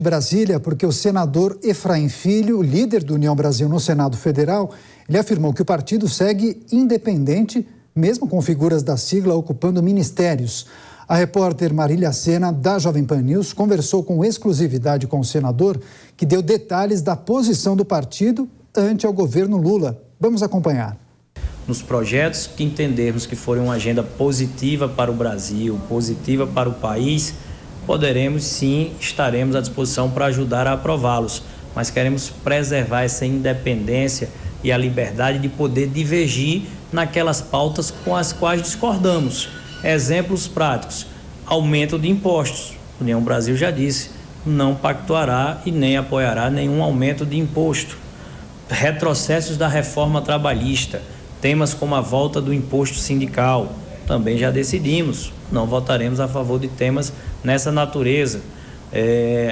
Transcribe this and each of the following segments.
Brasília, porque o senador Efraim Filho, líder do União Brasil no Senado Federal, ele afirmou que o partido segue independente, mesmo com figuras da sigla ocupando ministérios. A repórter Marília Sena, da Jovem Pan News, conversou com exclusividade com o senador, que deu detalhes da posição do partido ante ao governo Lula. Vamos acompanhar. Nos projetos que entendermos que forem uma agenda positiva para o Brasil, positiva para o país, poderemos sim, estaremos à disposição para ajudar a aprová-los, mas queremos preservar essa independência e a liberdade de poder divergir naquelas pautas com as quais discordamos. Exemplos práticos: aumento de impostos. A União Brasil já disse, não pactuará e nem apoiará nenhum aumento de imposto. Retrocessos da reforma trabalhista, temas como a volta do imposto sindical, também já decidimos, não votaremos a favor de temas nessa natureza.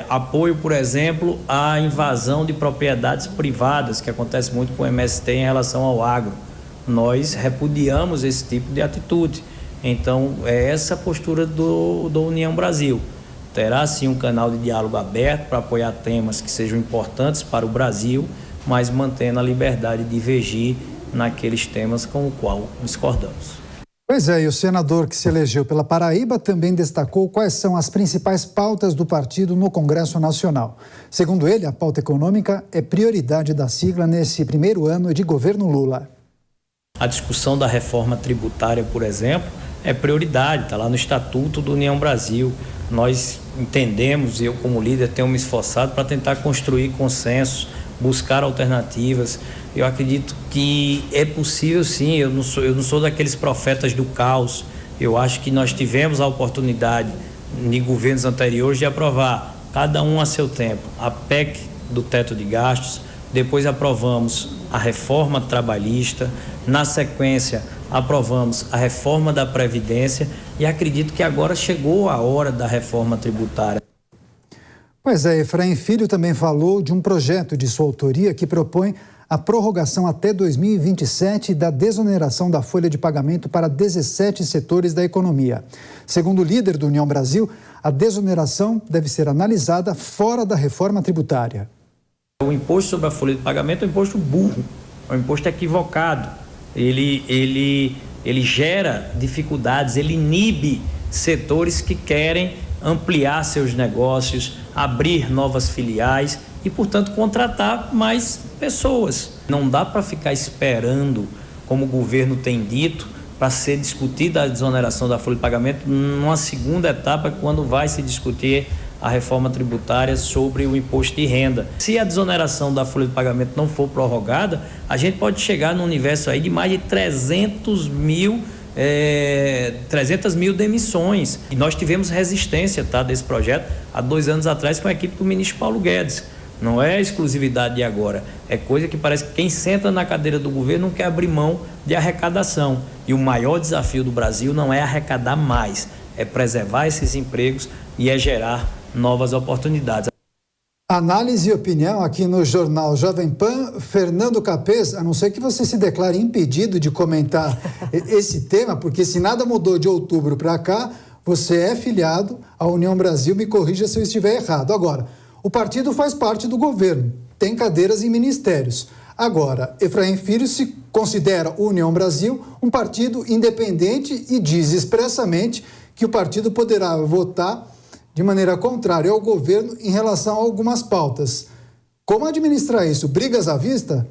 Apoio, por exemplo, à invasão de propriedades privadas, que acontece muito com o MST em relação ao agro. Nós repudiamos esse tipo de atitude. Então, é essa a postura do União Brasil. Terá sim um canal de diálogo aberto para apoiar temas que sejam importantes para o Brasil, mas mantendo a liberdade de divergir naqueles temas com o qual discordamos. Pois é, e o senador que se elegeu pela Paraíba também destacou quais são as principais pautas do partido no Congresso Nacional. Segundo ele, a pauta econômica é prioridade da sigla nesse primeiro ano de governo Lula. A discussão da reforma tributária, por exemplo, é prioridade, está lá no Estatuto do União Brasil. Nós entendemos, eu como líder tenho me esforçado para tentar construir consensos, buscar alternativas. Eu acredito que é possível sim, eu não sou daqueles profetas do caos. Eu acho que nós tivemos a oportunidade em governos anteriores de aprovar, cada um a seu tempo, a PEC do teto de gastos, depois aprovamos a reforma trabalhista, na sequência aprovamos a reforma da Previdência e acredito que agora chegou a hora da reforma tributária. Pois é, Efraim Filho também falou de um projeto de sua autoria que propõe a prorrogação até 2027 da desoneração da folha de pagamento para 17 setores da economia. Segundo o líder do União Brasil, a desoneração deve ser analisada fora da reforma tributária. O imposto sobre a folha de pagamento é um imposto burro, é um imposto equivocado. Ele gera dificuldades, ele inibe setores que querem ampliar seus negócios, abrir novas filiais e, portanto, contratar mais pessoas. Não dá para ficar esperando, como o governo tem dito, para ser discutida a desoneração da folha de pagamento numa segunda etapa, quando vai se discutir a reforma tributária sobre o imposto de renda. Se a desoneração da folha de pagamento não for prorrogada, a gente pode chegar no universo aí de mais de 300 mil demissões. E nós tivemos resistência, desse projeto há 2 anos atrás com a equipe do ministro Paulo Guedes. Não é exclusividade de agora, é coisa que parece que quem senta na cadeira do governo não quer abrir mão de arrecadação. E o maior desafio do Brasil não é arrecadar mais, é preservar esses empregos e é gerar novas oportunidades. Análise e opinião aqui no Jornal Jovem Pan. Fernando Capês, a não ser que você se declare impedido de comentar esse tema, porque se nada mudou de outubro para cá, você é filiado à União Brasil, me corrija se eu estiver errado. Agora, o partido faz parte do governo, tem cadeiras em ministérios. Agora, Efraim Filho se considera União Brasil um partido independente e diz expressamente que o partido poderá votar de maneira contrária ao governo em relação a algumas pautas. Como administrar isso? Brigas à vista?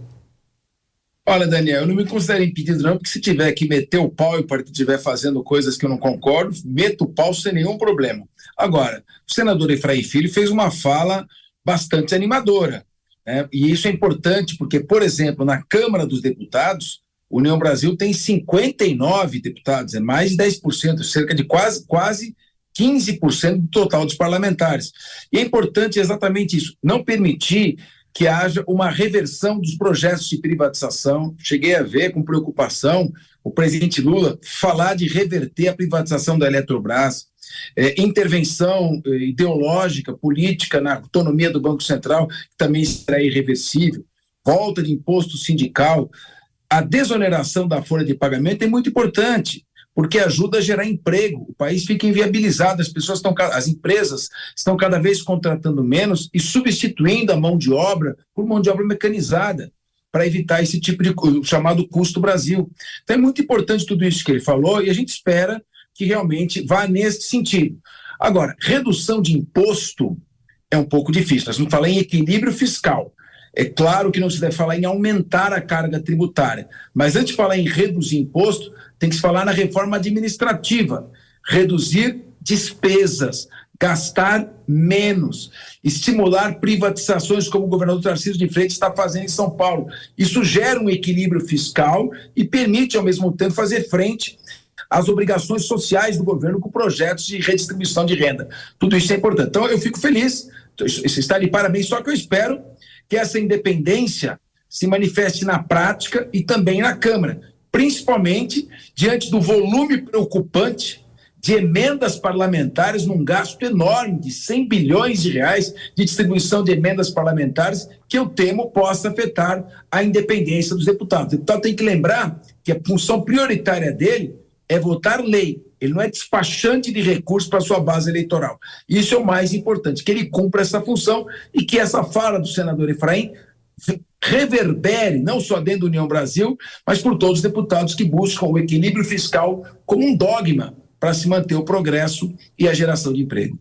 Olha, Daniel, eu não me considero impedido não, porque se tiver que meter o pau e o partido estiver fazendo coisas que eu não concordo, meto o pau sem nenhum problema. Agora, o senador Efraim Filho fez uma fala bastante animadora, né? E isso é importante porque, por exemplo, na Câmara dos Deputados, a União Brasil tem 59 deputados, é mais de 10%, cerca de quase 15% do total dos parlamentares. E é importante exatamente isso, não permitir que haja uma reversão dos projetos de privatização. Cheguei a ver com preocupação o presidente Lula falar de reverter a privatização da Eletrobras, intervenção ideológica, política na autonomia do Banco Central, que também será irreversível, volta de imposto sindical. A desoneração da folha de pagamento é muito importante, porque ajuda a gerar emprego. O país fica inviabilizado, as empresas estão cada vez contratando menos e substituindo a mão de obra por mão de obra mecanizada, para evitar esse tipo de chamado custo Brasil. Então é muito importante tudo isso que ele falou e a gente espera que realmente vá nesse sentido. Agora, redução de imposto é um pouco difícil. Nós vamos falar em equilíbrio fiscal. É claro que não se deve falar em aumentar a carga tributária, mas antes de falar em reduzir imposto, tem que se falar na reforma administrativa, reduzir despesas, gastar menos, estimular privatizações como o governador Tarcísio de Freitas está fazendo em São Paulo. Isso gera um equilíbrio fiscal e permite, ao mesmo tempo, fazer frente às obrigações sociais do governo com projetos de redistribuição de renda. Tudo isso é importante. Então, eu fico feliz, você está de parabéns, só que eu espero que essa independência se manifeste na prática e também na Câmara, principalmente diante do volume preocupante de emendas parlamentares, num gasto enorme de 100 bilhões de reais de distribuição de emendas parlamentares, que eu temo possa afetar a independência dos deputados. O deputado tem que lembrar que a função prioritária dele é votar lei. Ele não é despachante de recursos para sua base eleitoral. Isso é o mais importante, que ele cumpra essa função e que essa fala do senador Efraim reverbere, não só dentro da União Brasil, mas por todos os deputados que buscam o equilíbrio fiscal como um dogma para se manter o progresso e a geração de emprego.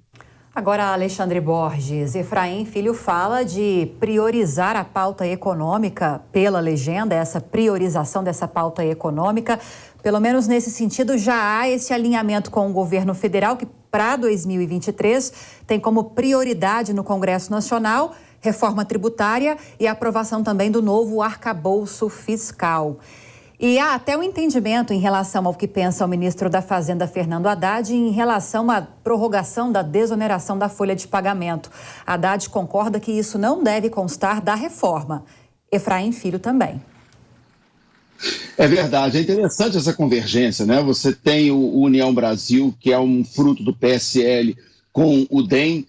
Agora, Alexandre Borges, Efraim Filho fala de priorizar a pauta econômica pela legenda, essa priorização dessa pauta econômica. Pelo menos nesse sentido, já há esse alinhamento com o governo federal, que para 2023 tem como prioridade no Congresso Nacional reforma tributária e a aprovação também do novo arcabouço fiscal. E há até um entendimento em relação ao que pensa o ministro da Fazenda, Fernando Haddad, em relação à prorrogação da desoneração da folha de pagamento. Haddad concorda que isso não deve constar da reforma. Efraim Filho também. É verdade, é interessante essa convergência, né? Você tem o União Brasil, que é um fruto do PSL, com o DEM,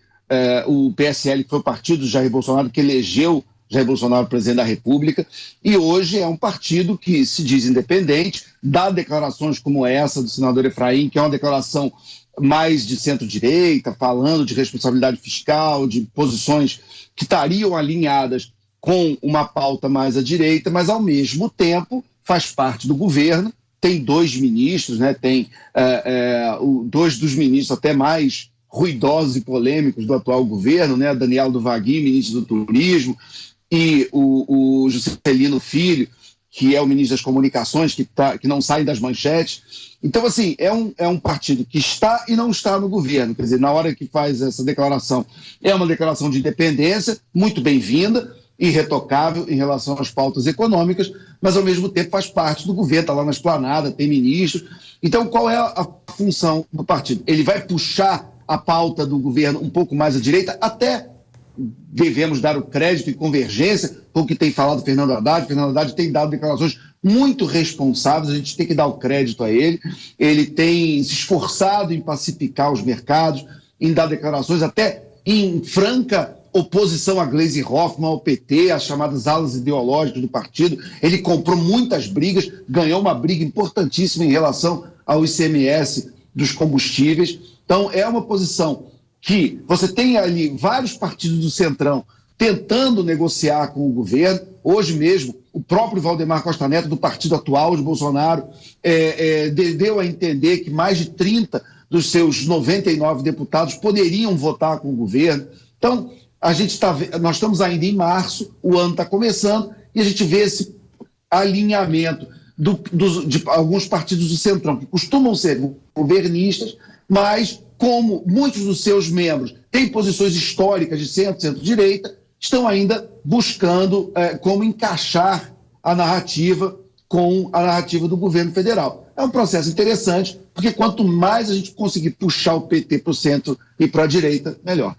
o PSL, que foi o partido do Jair Bolsonaro, que elegeu Jair Bolsonaro presidente da República, e hoje é um partido que se diz independente, dá declarações como essa do senador Efraim, que é uma declaração mais de centro-direita, falando de responsabilidade fiscal, de posições que estariam alinhadas com uma pauta mais à direita, mas ao mesmo tempo faz parte do governo, tem dois ministros, né? Tem dois dos ministros até mais ruidosos e polêmicos do atual governo, né? Daniel do Vaguinho, ministro do Turismo, e o Juscelino Filho, que é o ministro das Comunicações, que não sai das manchetes. Então, assim, é um partido que está e não está no governo. Quer dizer, na hora que faz essa declaração, é uma declaração de independência, muito bem-vinda, irretocável em relação às pautas econômicas, mas, ao mesmo tempo, faz parte do governo, está lá na esplanada, tem ministros. Então, qual é a função do partido? Ele vai puxar a pauta do governo um pouco mais à direita, até devemos dar o crédito e convergência com o que tem falado Fernando Haddad. Fernando Haddad tem dado declarações muito responsáveis, a gente tem que dar o crédito a ele. Ele tem se esforçado em pacificar os mercados, em dar declarações até em franca oposição a Gleisi Hoffmann, ao PT, às chamadas alas ideológicas do partido. Ele comprou muitas brigas, ganhou uma briga importantíssima em relação ao ICMS dos combustíveis. Então, é uma posição que você tem ali vários partidos do Centrão tentando negociar com o governo. Hoje mesmo, o próprio Valdemar Costa Neto, do partido atual de Bolsonaro, deu a entender que mais de 30 dos seus 99 deputados poderiam votar com o governo. Então, nós estamos ainda em março, o ano está começando, e a gente vê esse alinhamento de alguns partidos do Centrão, que costumam ser governistas, mas como muitos dos seus membros têm posições históricas de centro-direita, estão ainda buscando como encaixar a narrativa com a narrativa do governo federal. É um processo interessante, porque quanto mais a gente conseguir puxar o PT para o centro e para a direita, melhor.